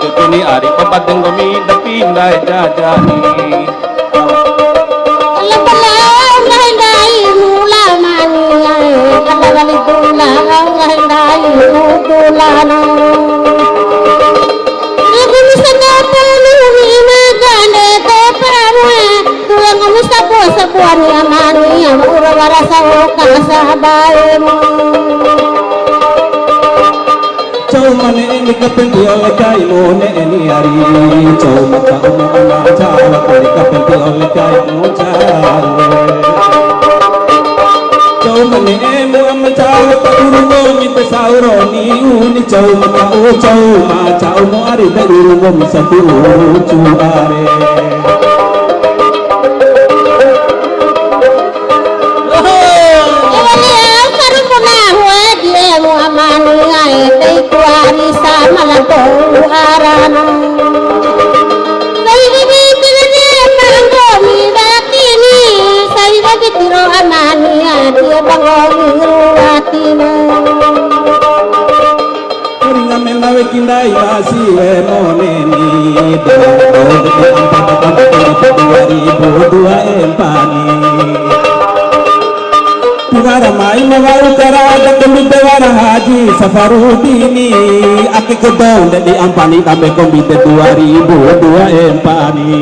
jujuni ari papadeng gomi dapindai jajani Cau mane ini kapenti oleh kai mone ini hari cau mata umu anak jawa kali kapenti oleh kai mu jawa cau mane emu am jawa padurungo minta sauroni uni cau mata u cau ma cau mu ari padurungo misatu cuare kindai masih moneni Pugara mai mawaru karada kombite wara haji safarudini ake kedong dari ampani tambe kombite 2002 empani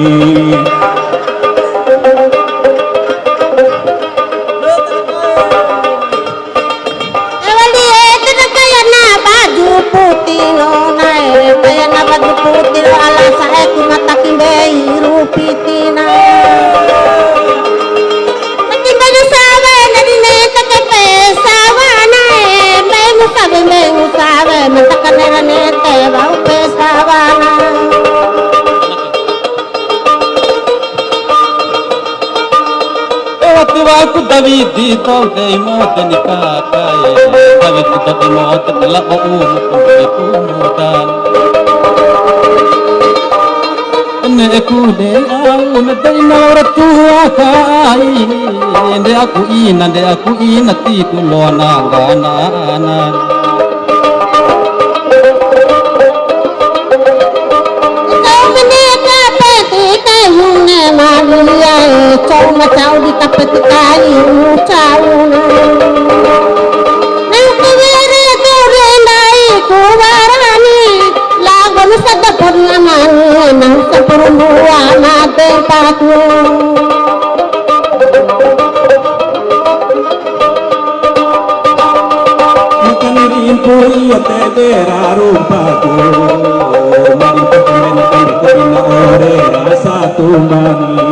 Aku David di tol dei mot nikakai David di tol mot telah itu mudan ne ku de au ne dei nora tua kai de aku ina ti ku lona gana Cau macau di tapet kayu cau nang kewere kurendai kuwarani lagu sadapur namani nang sepurumua mate patu makaniri impuri yote rarumpatu mari pemain kena ore rasa tumbani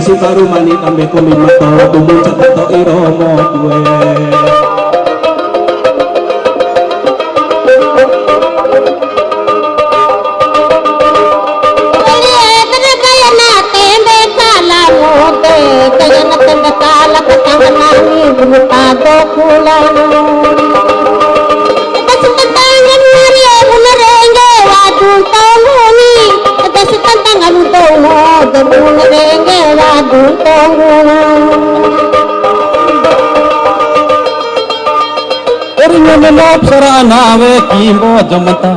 si baru mani tambe komi mato tumbung cato iromo kue kaya na tembe kala mote kaya na tembe kala katanganani bunutado kulano tangan Maria bunarenge wadul tonguni kasi tangan tongo bunarenge wadul tonguna Orinyo melop sarana we kimbo jomata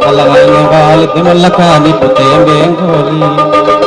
alangai ngal dimallakani putembe ngoli